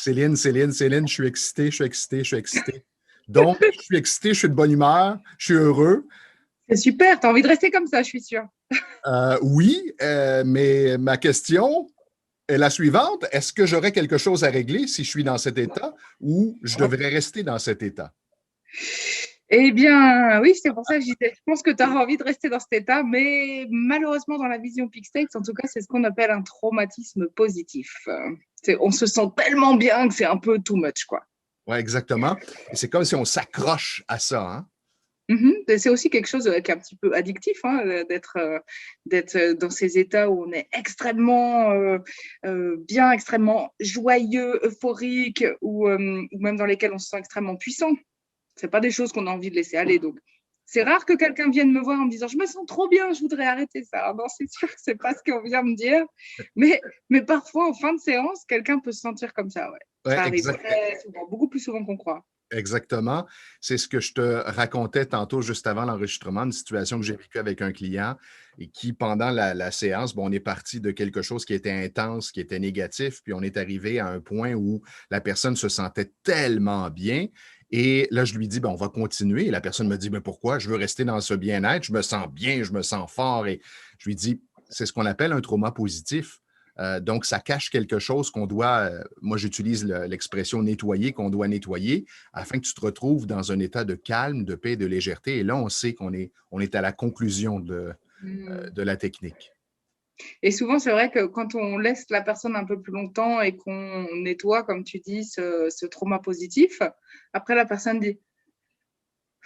Céline, je suis excité, je suis excité, je suis excité. Donc, je suis excité, je suis de bonne humeur, je suis heureux. C'est super, tu as envie de rester comme ça, je suis sûre. Oui, mais ma question est la suivante. Est-ce que j'aurais quelque chose à régler si je suis dans cet état ou je devrais rester dans cet état? Eh bien, oui, c'est pour ça que je disais, je pense que tu as envie de rester dans cet état, mais malheureusement, dans la vision Peak State, en tout cas, c'est ce qu'on appelle un traumatisme positif. On se sent tellement bien que c'est un peu too much, quoi. Oui, exactement. Et c'est comme si on s'accroche à ça, hein? C'est aussi quelque chose qui est un petit peu addictif, hein, d'être dans ces états où on est extrêmement bien, extrêmement joyeux, euphorique, ou même dans lesquels on se sent extrêmement puissant. C'est pas des choses qu'on a envie de laisser aller. Donc, c'est rare que quelqu'un vienne me voir en me disant je me sens trop bien, je voudrais arrêter ça. Non, c'est sûr que c'est pas ce qu'on vient me dire. Mais parfois, en fin de séance, quelqu'un peut se sentir comme ça. Ouais. Ouais, Ça arrive très souvent, beaucoup plus souvent qu'on croit. exactement. C'est ce que je te racontais tantôt, juste avant l'enregistrement, une situation que j'ai vécue avec un client et qui, pendant la séance, bon, on est parti de quelque chose qui était intense, qui était négatif, puis on est arrivé à un point où la personne se sentait tellement bien. Et là, je lui dis, ben, on va continuer. Et la personne me dit, mais pourquoi? Je veux rester dans ce bien-être, je me sens bien, je me sens fort. Et je lui dis, c'est ce qu'on appelle un trauma positif. Donc, ça cache quelque chose qu'on doit, moi j'utilise l'expression nettoyer, qu'on doit nettoyer afin que tu te retrouves dans un état de calme, de paix, de légèreté. Et là, on sait qu'on est à la conclusion Mm. de la technique. Et souvent, c'est vrai que quand on laisse la personne un peu plus longtemps et qu'on nettoie, comme tu dis, ce trauma positif, après la personne dit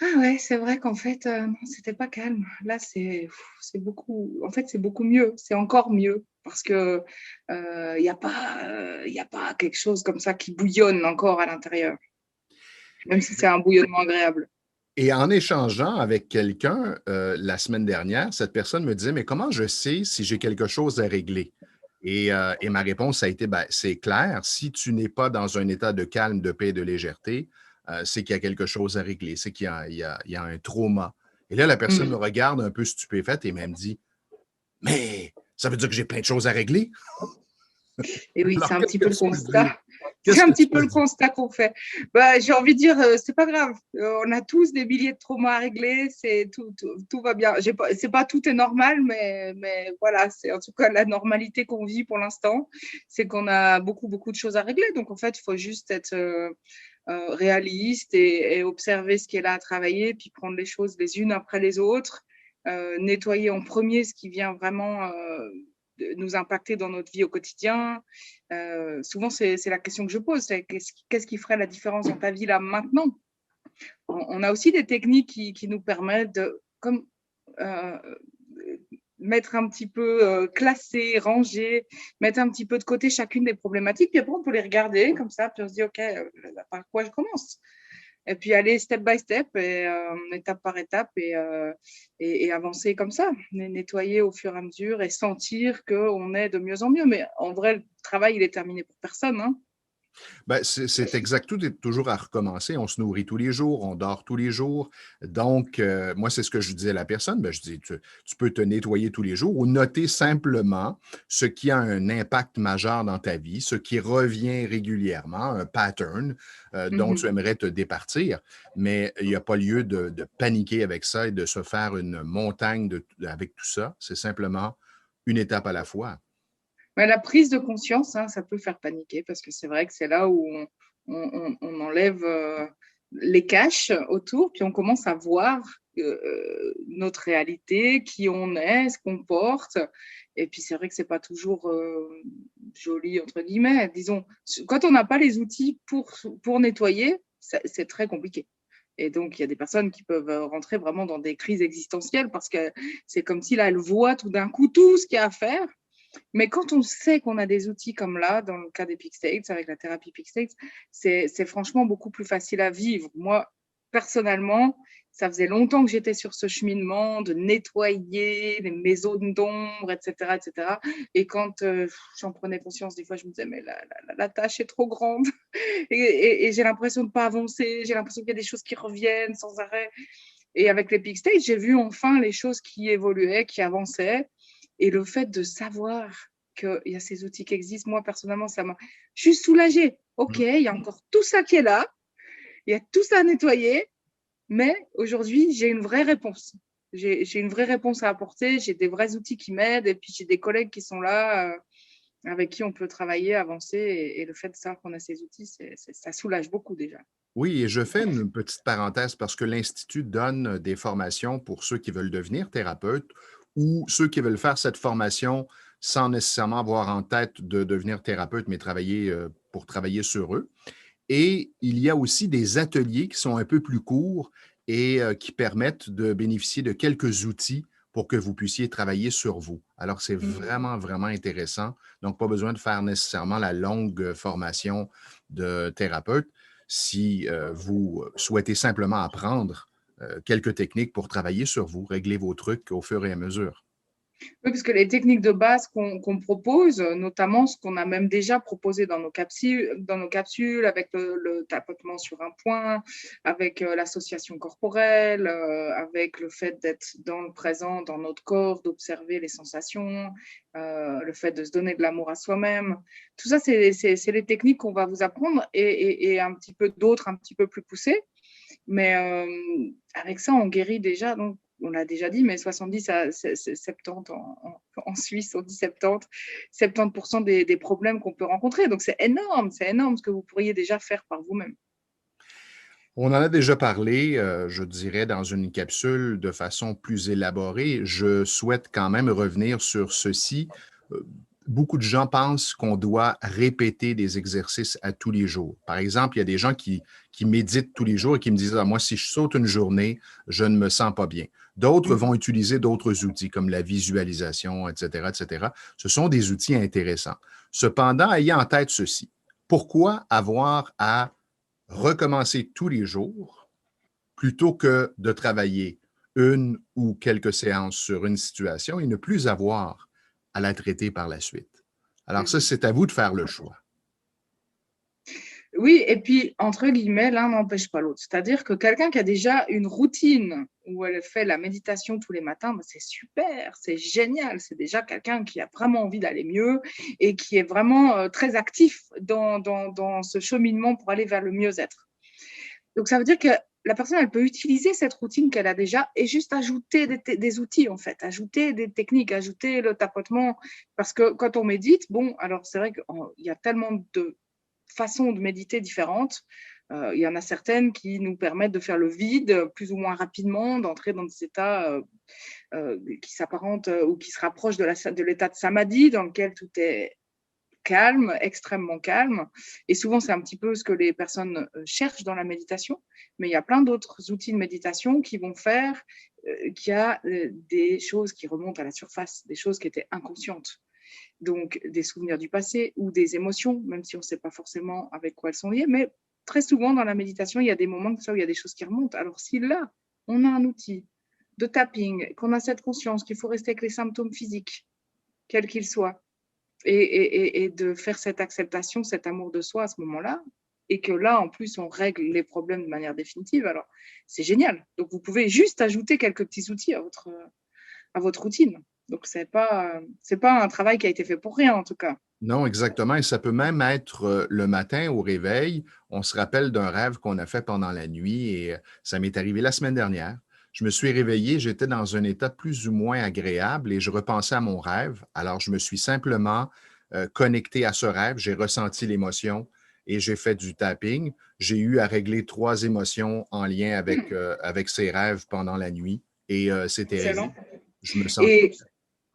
ah ouais, c'est vrai qu'en fait, non, c'était pas calme. Là, c'est beaucoup, en fait, c'est beaucoup mieux. C'est encore mieux parce que y a pas quelque chose comme ça qui bouillonne encore à l'intérieur, même si c'est un bouillonnement agréable. Et en échangeant avec quelqu'un la semaine dernière, cette personne me disait, mais comment je sais si j'ai quelque chose à régler? Et ma réponse a été, ben, c'est clair, si tu n'es pas dans un état de calme, de paix, de légèreté, c'est qu'il y a quelque chose à régler, c'est qu'il y a, il y a un trauma. Et là, la personne me Mm. regarde un peu stupéfaite et me dit, mais ça veut dire que j'ai plein de choses à régler? Et oui, c'est Alors, un qu'est-ce petit que peu le tu me dis? constat. C'est Qu'est-ce un que tu petit peu me le dis? constat qu'on fait. Bah, j'ai envie de dire, c'est pas grave. On a tous des milliers de traumas à régler. Tout va bien. C'est pas tout est normal, mais voilà, c'est en tout cas la normalité qu'on vit pour l'instant. C'est qu'on a beaucoup de choses à régler. Donc, en fait, il faut juste être réaliste et observer ce qui est là à travailler, puis prendre les choses les unes après les autres. Nettoyer en premier ce qui vient vraiment nous impacter dans notre vie au quotidien. Souvent, c'est la question que je pose, c'est qu'est-ce qui ferait la différence dans ta vie là maintenant? On a aussi des techniques qui nous permettent de comme, euh, mettre un petit peu classer, ranger, mettre un petit peu de côté chacune des problématiques, puis après on peut les regarder comme ça, puis on se dit ok, par quoi je commence? Et puis aller step by step, et étape par étape, et avancer comme ça, nettoyer au fur et à mesure et sentir qu'on est de mieux en mieux. Mais en vrai, le travail, il est terminé pour personne. Hein. Ben, c'est exact. Tout est toujours à recommencer. On se nourrit tous les jours, on dort tous les jours. Donc, moi, c'est ce que je disais à la personne. Ben, je dis, tu peux te nettoyer tous les jours ou noter simplement ce qui a un impact majeur dans ta vie, ce qui revient régulièrement, un pattern dont tu Mhm. aimerais te départir. Mais il n'y a pas lieu de paniquer avec ça et de se faire une montagne avec tout ça. C'est simplement une étape à la fois. Mais la prise de conscience, hein, ça peut faire paniquer parce que c'est vrai que c'est là où on enlève les caches autour, puis on commence à voir notre réalité, qui on est, ce qu'on porte. Et puis c'est vrai que c'est pas toujours joli, entre guillemets. Disons, quand on n'a pas les outils pour nettoyer, c'est très compliqué. Et donc, il y a des personnes qui peuvent rentrer vraiment dans des crises existentielles parce que c'est comme si là, elles voient tout d'un coup tout ce qu'il y a à faire, mais quand on sait qu'on a des outils comme là, dans le cas des Peak States, avec la thérapie Peak States, c'est franchement beaucoup plus facile à vivre. Moi, personnellement, ça faisait longtemps que j'étais sur ce cheminement de nettoyer mes zones d'ombre, etc., etc. Et quand j'en prenais conscience, des fois, je me disais, mais la tâche est trop grande. Et j'ai l'impression de ne pas avancer. J'ai l'impression qu'il y a des choses qui reviennent sans arrêt. Et avec les Peak States, j'ai vu enfin les choses qui évoluaient, qui avançaient. Et le fait de savoir qu'il y a ces outils qui existent, moi, personnellement, ça m'a... Je suis soulagée. OK, il y a encore tout ça qui est là, il y a tout ça à nettoyer, mais aujourd'hui, j'ai une vraie réponse. J'ai une vraie réponse à apporter, j'ai des vrais outils qui m'aident et puis j'ai des collègues qui sont là, avec qui on peut travailler, avancer et le fait de savoir qu'on a ces outils, ça soulage beaucoup déjà. Oui, et je fais une petite parenthèse parce que l'Institut donne des formations pour ceux qui veulent devenir thérapeutes ou ceux qui veulent faire cette formation sans nécessairement avoir en tête de devenir thérapeute, mais travailler pour travailler sur eux. Et il y a aussi des ateliers qui sont un peu plus courts et qui permettent de bénéficier de quelques outils pour que vous puissiez travailler sur vous. Alors, c'est Mmh. vraiment, vraiment intéressant. Donc, pas besoin de faire nécessairement la longue formation de thérapeute si vous souhaitez simplement apprendre quelques techniques pour travailler sur vous, régler vos trucs au fur et à mesure. Oui, parce que les techniques de base qu'on propose, notamment ce qu'on a même déjà proposé dans nos capsules avec le tapotement sur un point, avec l'association corporelle, avec le fait d'être dans le présent, dans notre corps, d'observer les sensations, le fait de se donner de l'amour à soi-même. Tout ça, c'est les techniques qu'on va vous apprendre et un petit peu d'autres un petit peu plus poussées. Mais avec ça, on guérit déjà, donc on l'a déjà dit, mais 70 à 70 en Suisse, on dit 70, 70% des problèmes qu'on peut rencontrer. Donc c'est énorme ce que vous pourriez déjà faire par vous-même. On en a déjà parlé, je dirais, dans une capsule de façon plus élaborée. Je souhaite quand même revenir sur ceci. Euh, Beaucoup de gens pensent qu'on doit répéter des exercices à tous les jours. Par exemple, il y a des gens qui méditent tous les jours et qui me disent, ah, moi, si je saute une journée, je ne me sens pas bien. D'autres vont Mhm. utiliser d'autres outils comme la visualisation, etc., etc. Ce sont des outils intéressants. Cependant, ayez en tête ceci. Pourquoi avoir à recommencer tous les jours plutôt que de travailler une ou quelques séances sur une situation et ne plus avoir à la traiter par la suite. Alors ça, Mhm. c'est à vous de faire le choix. Oui, et puis, entre guillemets, l'un n'empêche pas l'autre. C'est-à-dire que quelqu'un qui a déjà une routine où elle fait la méditation tous les matins, bah, c'est super, c'est génial. C'est déjà quelqu'un qui a vraiment envie d'aller mieux et qui est vraiment très actif dans ce cheminement pour aller vers le mieux-être. Donc, ça veut dire que la personne, elle peut utiliser cette routine qu'elle a déjà et juste ajouter des outils, en fait, ajouter des techniques, ajouter le tapotement. Parce que quand on médite, bon, alors c'est vrai qu'il y a tellement de façons de méditer différentes. Il y en a certaines qui nous permettent de faire le vide plus ou moins rapidement, d'entrer dans des états qui s'apparentent ou qui se rapprochent de l'état de samadhi, dans lequel tout est calme, extrêmement calme. Et souvent, c'est un petit peu ce que les personnes cherchent dans la méditation. Mais il y a plein d'autres outils de méditation qui vont faire qu'il y a des choses qui remontent à la surface, des choses qui étaient inconscientes. Donc, des souvenirs du passé ou des émotions, même si on ne sait pas forcément avec quoi elles sont liées. Mais très souvent, dans la méditation, il y a des moments où il y a des choses qui remontent. Alors, si là, on a un outil de tapping, qu'on a cette conscience qu'il faut rester avec les symptômes physiques, quels qu'ils soient, et de faire cette acceptation, cet amour de soi à ce moment-là, et que là, en plus, on règle les problèmes de manière définitive, alors c'est génial. Donc, vous pouvez juste ajouter quelques petits outils à votre routine. Donc, c'est pas un travail qui a été fait pour rien, en tout cas. Non, exactement. Et ça peut même être le matin au réveil. On se rappelle d'un rêve qu'on a fait pendant la nuit et ça m'est arrivé la semaine dernière. Je me suis réveillé, j'étais dans un état plus ou moins agréable et je repensais à mon rêve. Alors, je me suis simplement connecté à ce rêve, j'ai ressenti l'émotion et j'ai fait du tapping. J'ai eu à régler 3 émotions en lien avec ces rêves pendant la nuit et c'était réglé. Excellent. Je me sens. Et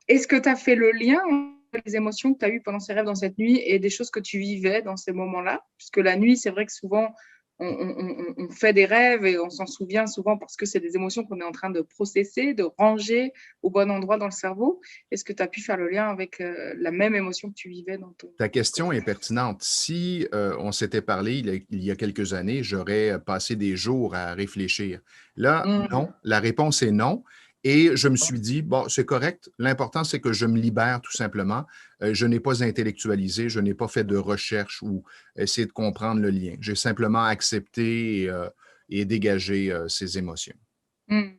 est-ce que tu as fait le lien entre les émotions que tu as eues pendant ces rêves dans cette nuit et des choses que tu vivais dans ces moments-là? Puisque la nuit, c'est vrai que souvent, on fait des rêves et on s'en souvient souvent parce que c'est des émotions qu'on est en train de processer, de ranger au bon endroit dans le cerveau. Est-ce que tu as pu faire le lien avec la même émotion que tu vivais dans ton Ta question est quotidien? pertinente. Si on s'était parlé il y a quelques années, j'aurais passé des jours à réfléchir. Là, non. Mmh. La réponse est non. Et je me suis dit, bon, c'est correct. L'important, c'est que je me libère tout simplement. Je n'ai pas intellectualisé, je n'ai pas fait de recherche ou essayé de comprendre le lien. J'ai simplement accepté et dégagé ces émotions. Mmh.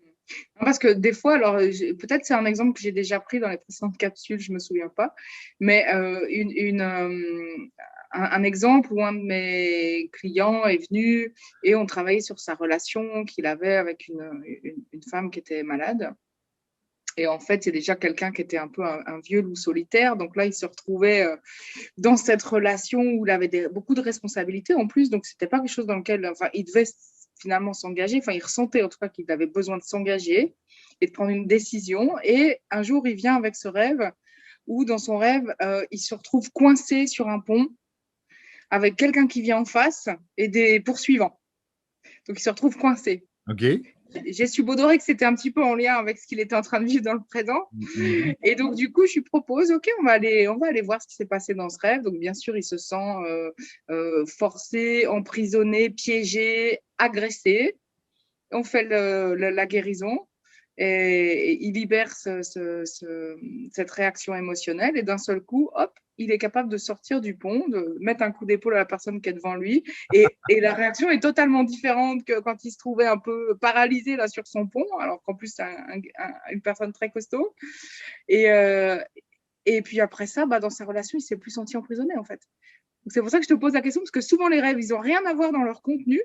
Parce que des fois, alors peut-être c'est un exemple que j'ai déjà pris dans les précédentes capsules, je ne me souviens pas, mais un exemple où un de mes clients est venu et on travaillait sur sa relation qu'il avait avec une femme qui était malade. Et en fait, c'est déjà quelqu'un qui était un peu un vieux loup solitaire. Donc là, il se retrouvait dans cette relation où il avait beaucoup de responsabilités en plus. Donc, ce n'était pas quelque chose dans lequel il devait finalement s'engager. Enfin, il ressentait en tout cas qu'il avait besoin de s'engager et de prendre une décision. Et un jour, il vient avec ce rêve où, dans son rêve, il se retrouve coincé sur un pont avec quelqu'un qui vient en face et des poursuivants. Donc, il se retrouve coincé. OK. J'ai subodoré que c'était un petit peu en lien avec ce qu'il était en train de vivre dans le présent. Mm-hmm. Et donc, du coup, je lui propose, OK, on va aller voir ce qui s'est passé dans ce rêve. Donc, bien sûr, il se sent forcé, emprisonné, piégé, agressé. On fait la guérison et il libère cette réaction émotionnelle. Et d'un seul coup, hop, il est capable de sortir du pont, de mettre un coup d'épaule à la personne qui est devant lui. Et la réaction est totalement différente que quand il se trouvait un peu paralysé là sur son pont, alors qu'en plus, c'est une personne très costaud. Et puis après ça, dans sa relation, il ne s'est plus senti emprisonné en fait. Donc, c'est pour ça que je te pose la question, parce que souvent les rêves, ils n'ont rien à voir dans leur contenu,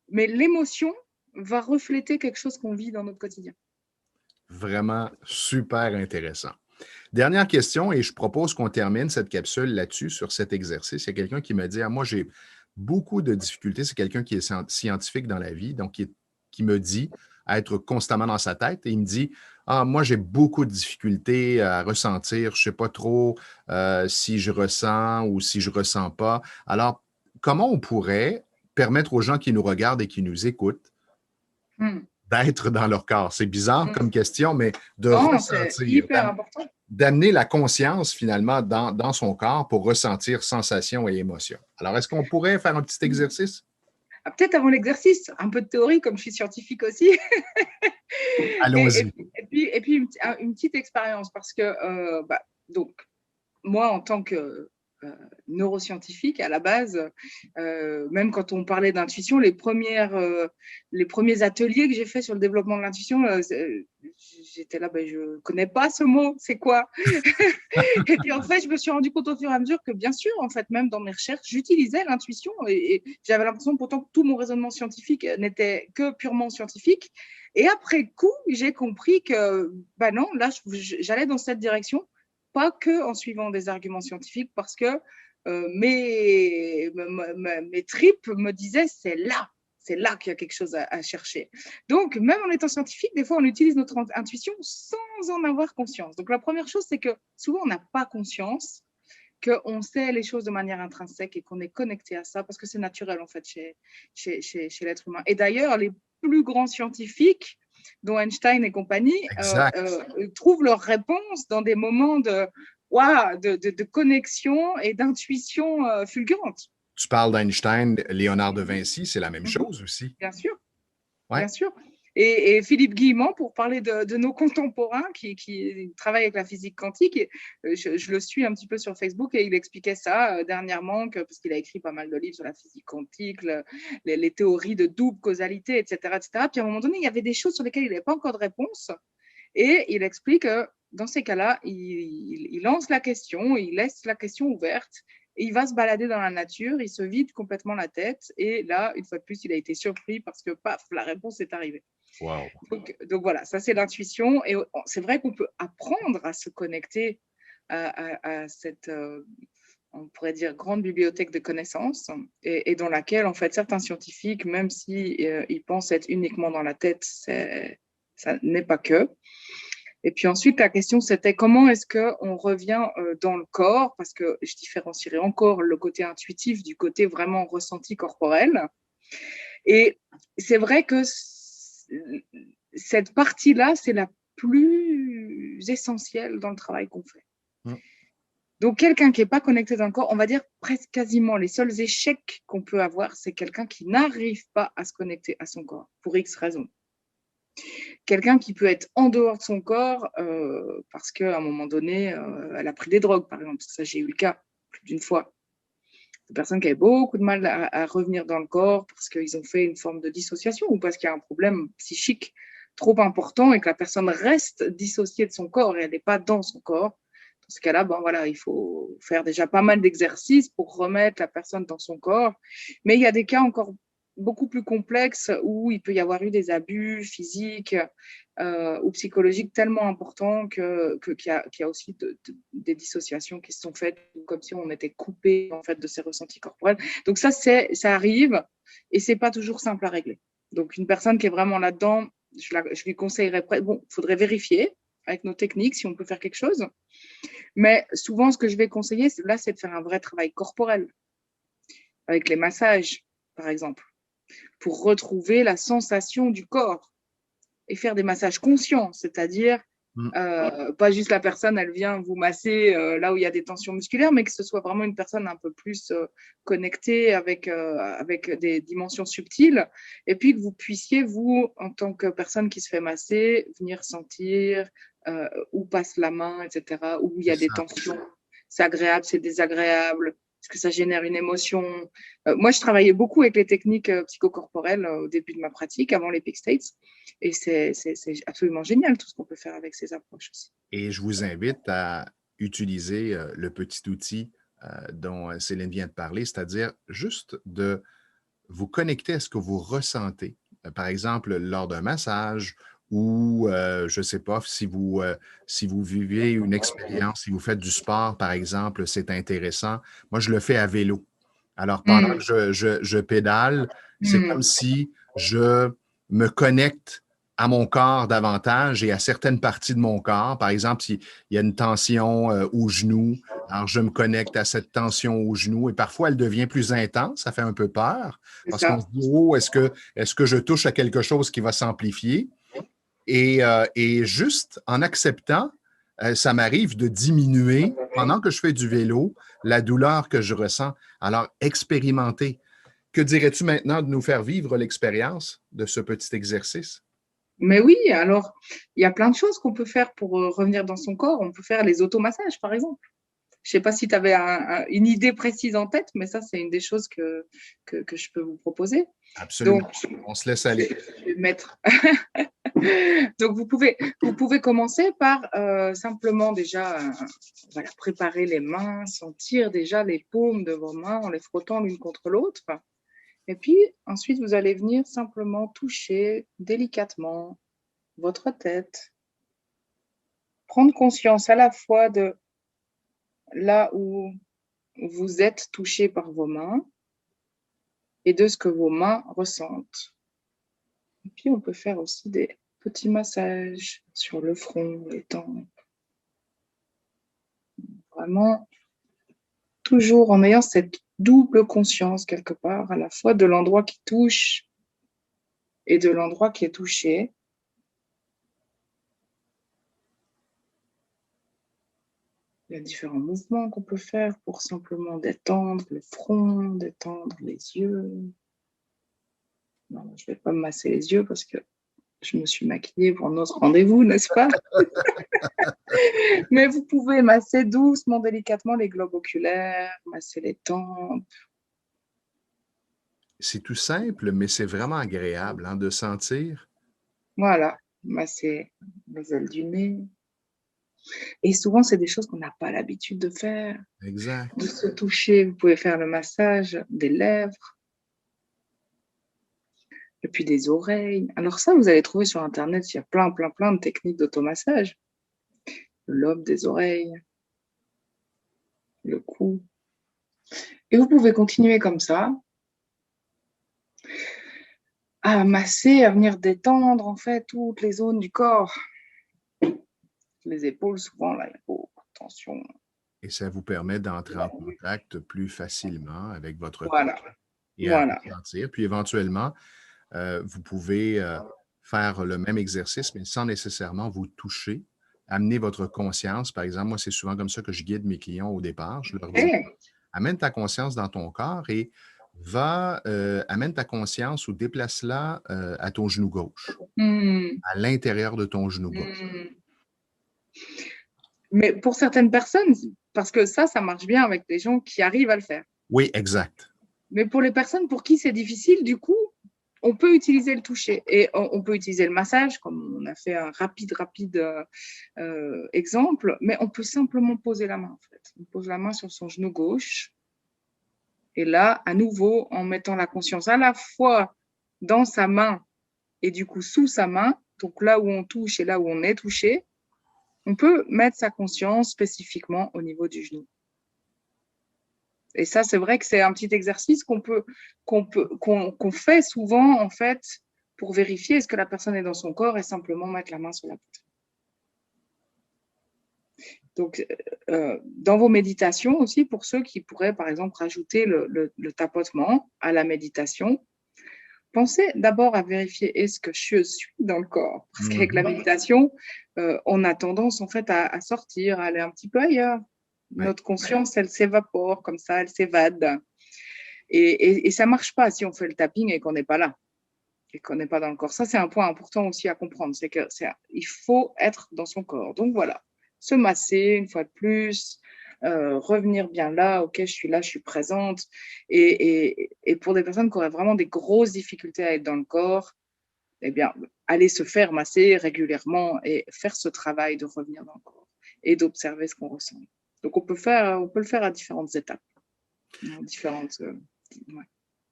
mais l'émotion va refléter quelque chose qu'on vit dans notre quotidien. Vraiment super intéressant. Dernière question, et je propose qu'on termine cette capsule là-dessus, sur cet exercice. Il y a quelqu'un qui me dit, moi, j'ai beaucoup de difficultés. C'est quelqu'un qui est scientifique dans la vie, donc qui me dit être constamment dans sa tête et il me dit, moi, j'ai beaucoup de difficultés à ressentir. Je ne sais pas trop si je ressens ou si je ne ressens pas. Alors, comment on pourrait permettre aux gens qui nous regardent et qui nous écoutent d'être dans leur corps? C'est bizarre comme question, mais de c'est ressentir, hyper important. d'amener la conscience finalement dans son corps pour ressentir sensations et émotions. Alors, est-ce qu'on pourrait faire un petit exercice? Peut-être avant l'exercice, un peu de théorie, comme je suis scientifique aussi. Allons-y. Et puis une petite expérience, parce que donc, moi, en tant que neuroscientifique, à la base, même quand on parlait d'intuition, les premiers ateliers que j'ai faits sur le développement de l'intuition, j'étais là, je ne connais pas ce mot, c'est quoi? Et puis en fait, je me suis rendu compte au fur et à mesure que bien sûr, en fait, même dans mes recherches, j'utilisais l'intuition et j'avais l'impression pourtant que tout mon raisonnement scientifique n'était que purement scientifique. Et après coup, j'ai compris que non, là, j'allais dans cette direction, pas que en suivant des arguments scientifiques, parce que mes tripes me disaient c'est là qu'il y a quelque chose à chercher. Donc, même en étant scientifique, des fois, on utilise notre intuition sans en avoir conscience. Donc, la première chose, c'est que souvent, on n'a pas conscience qu'on sait les choses de manière intrinsèque et qu'on est connecté à ça parce que c'est naturel, en fait, chez l'être humain. Et d'ailleurs, les plus grands scientifiques, dont Einstein et compagnie, trouvent leurs réponses dans des moments de connexion et d'intuition fulgurante. Tu parles d'Einstein, Léonard de Vinci, c'est la même chose aussi. Bien sûr, ouais. Bien sûr. Et Philippe Guillemont, pour parler de nos contemporains qui travaillent avec la physique quantique, je le suis un petit peu sur Facebook et il expliquait ça dernièrement, parce qu'il a écrit pas mal de livres sur la physique quantique, les théories de double causalité, etc., etc. Puis à un moment donné, il y avait des choses sur lesquelles il n'avait pas encore de réponse. Et il explique que dans ces cas-là, il lance la question, il laisse la question ouverte. Et il va se balader dans la nature, il se vide complètement la tête. Et là, une fois de plus, il a été surpris parce que, paf, la réponse est arrivée. Wow. Donc voilà, ça c'est l'intuition. Et c'est vrai qu'on peut apprendre à se connecter à cette, on pourrait dire, grande bibliothèque de connaissances et dans laquelle, en fait, certains scientifiques, même s'ils ils pensent être uniquement dans la tête, ça n'est pas que. Et puis ensuite, la question, c'était comment est-ce qu'on revient dans le corps, parce que je différencierais encore le côté intuitif du côté vraiment ressenti corporel. Et c'est vrai que cette partie-là, c'est la plus essentielle dans le travail qu'on fait. Donc, quelqu'un qui n'est pas connecté dans le corps, on va dire presque quasiment les seuls échecs qu'on peut avoir, c'est quelqu'un qui n'arrive pas à se connecter à son corps, pour X raisons. Quelqu'un qui peut être en dehors de son corps parce qu'à un moment donné, elle a pris des drogues, par exemple. Ça, j'ai eu le cas plus d'une fois. Des personnes qui avaient beaucoup de mal à revenir dans le corps parce qu'ils ont fait une forme de dissociation ou parce qu'il y a un problème psychique trop important et que la personne reste dissociée de son corps et elle n'est pas dans son corps, dans ce cas-là, bon, voilà, il faut faire déjà pas mal d'exercices pour remettre la personne dans son corps. Mais il y a des cas encore beaucoup plus complexes où il peut y avoir eu des abus physiques ou psychologiques tellement importants qu'il y a aussi des dissociations qui se sont faites comme si on était coupé en fait, de ces ressentis corporels. Donc ça arrive et c'est pas toujours simple à régler. Donc une personne qui est vraiment là-dedans, je lui conseillerais, bon, il faudrait vérifier avec nos techniques si on peut faire quelque chose. Mais souvent, ce que je vais conseiller, là, c'est de faire un vrai travail corporel, avec les massages, par exemple, pour retrouver la sensation du corps et faire des massages conscients, c'est-à-dire pas juste la personne, elle vient vous masser là où il y a des tensions musculaires, mais que ce soit vraiment une personne un peu plus connectée avec des dimensions subtiles, et puis que vous puissiez, vous, en tant que personne qui se fait masser, venir sentir où passe la main, etc., où il y a des tensions. C'est agréable, c'est désagréable. Est-ce que ça génère une émotion? Moi, je travaillais beaucoup avec les techniques psychocorporelles au début de ma pratique, avant les Peak States. Et c'est absolument génial tout ce qu'on peut faire avec ces approches aussi. Et je vous invite à utiliser le petit outil dont Céline vient de parler, c'est-à-dire juste de vous connecter à ce que vous ressentez. Par exemple, lors d'un massage ou, je ne sais pas, si vous vivez une expérience, si vous faites du sport, par exemple, c'est intéressant. Moi, je le fais à vélo. Alors, pendant que je pédale, c'est comme si je me connecte à mon corps davantage et à certaines parties de mon corps. Par exemple, s'il y a une tension au genou, alors je me connecte à cette tension au genou et parfois elle devient plus intense, ça fait un peu peur parce qu'on se dit, oh, est-ce que je touche à quelque chose qui va s'amplifier? Et juste en acceptant, ça m'arrive de diminuer, pendant que je fais du vélo, la douleur que je ressens. Alors, expérimenter. Que dirais-tu maintenant de nous faire vivre l'expérience de ce petit exercice? Mais oui, alors, il y a plein de choses qu'on peut faire pour revenir dans son corps. On peut faire les automassages, par exemple. Je ne sais pas si tu avais une idée précise en tête, mais ça, c'est une des choses que je peux vous proposer. Absolument. Donc, on se laisse aller. Je vais mettre. Donc, vous pouvez commencer par simplement déjà voilà, préparer les mains, sentir déjà les paumes de vos mains en les frottant l'une contre l'autre. Et puis, ensuite, vous allez venir simplement toucher délicatement votre tête. Prendre conscience à la fois de là où vous êtes touché par vos mains et de ce que vos mains ressentent. Et puis, on peut faire aussi des petits massages sur le front, les tempes. Vraiment, toujours en ayant cette double conscience quelque part, à la fois de l'endroit qui touche et de l'endroit qui est touché. Il y a différents mouvements qu'on peut faire pour simplement détendre le front, détendre les yeux. Non, je ne vais pas me masser les yeux parce que je me suis maquillée pour notre rendez-vous, n'est-ce pas? Mais vous pouvez masser doucement, délicatement les globes oculaires, masser les tempes. C'est tout simple, mais c'est vraiment agréable de sentir. Voilà, masser les ailes du nez. Et souvent, c'est des choses qu'on n'a pas l'habitude de faire. Exact. De se toucher, vous pouvez faire le massage des lèvres, et puis des oreilles. Alors ça, vous allez trouver sur Internet, il y a plein de techniques d'automassage. Le lobe des oreilles, le cou. Et vous pouvez continuer comme ça, à masser, à venir détendre en fait toutes les zones du corps. Les épaules, souvent, là, il y a beaucoup de tension. Et ça vous permet d'entrer en contact plus facilement avec votre corps. Et à ressentir. Puis éventuellement, vous pouvez faire le même exercice, mais sans nécessairement vous toucher. Amener votre conscience. Par exemple, moi, c'est souvent comme ça que je guide mes clients au départ. Je leur dis, amène ta conscience dans ton corps et amène ta conscience ou déplace-la à ton genou gauche, à l'intérieur de ton genou gauche. Mais pour certaines personnes, parce que ça marche bien avec les gens qui arrivent à le faire. Oui, exact. Mais pour les personnes pour qui c'est difficile, du coup, on peut utiliser le toucher et on peut utiliser le massage, comme on a fait un rapide exemple, mais on peut simplement poser la main, en fait. On pose la main sur son genou gauche. Et là, à nouveau, en mettant la conscience à la fois dans sa main et du coup sous sa main, donc là où on touche et là où on est touché, on peut mettre sa conscience spécifiquement au niveau du genou. Et ça, c'est vrai que c'est un petit exercice qu'on fait souvent, en fait, pour vérifier est-ce que la personne est dans son corps et simplement mettre la main sur la poitrine. Donc, dans vos méditations aussi, pour ceux qui pourraient, par exemple, rajouter le tapotement à la méditation, pensez d'abord à vérifier est-ce que je suis dans le corps. Parce qu'avec la méditation, on a tendance, en fait, à sortir, à aller un petit peu ailleurs. Notre conscience, elle s'évapore comme ça, elle s'évade. Et ça ne marche pas si on fait le tapping et qu'on n'est pas là, et qu'on n'est pas dans le corps. Ça, c'est un point important aussi à comprendre, c'est qu'il faut être dans son corps. Donc voilà, se masser une fois de plus, revenir bien là, ok, je suis là, je suis présente. Et pour des personnes qui auraient vraiment des grosses difficultés à être dans le corps, eh bien, aller se faire masser régulièrement et faire ce travail de revenir dans le corps et d'observer ce qu'on ressent. Donc, on peut le faire à différentes étapes, différentes. Ouais.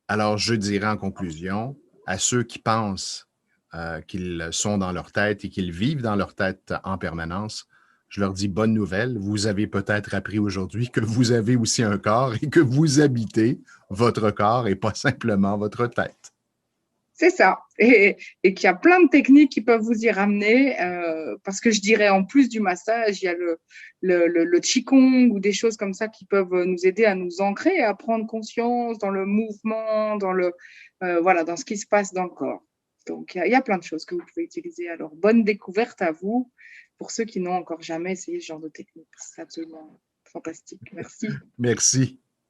Alors, je dirais en conclusion, à ceux qui pensent qu'ils sont dans leur tête et qu'ils vivent dans leur tête en permanence, je leur dis bonne nouvelle. Vous avez peut-être appris aujourd'hui que vous avez aussi un corps et que vous habitez votre corps et pas simplement votre tête. C'est ça. Et qu'il y a plein de techniques qui peuvent vous y ramener, parce que je dirais en plus du massage, il y a le Qigong ou des choses comme ça qui peuvent nous aider à nous ancrer, à prendre conscience dans le mouvement, voilà, dans ce qui se passe dans le corps. Donc, il y a plein de choses que vous pouvez utiliser. Alors, bonne découverte à vous pour ceux qui n'ont encore jamais essayé ce genre de technique. C'est absolument fantastique. Merci. Merci.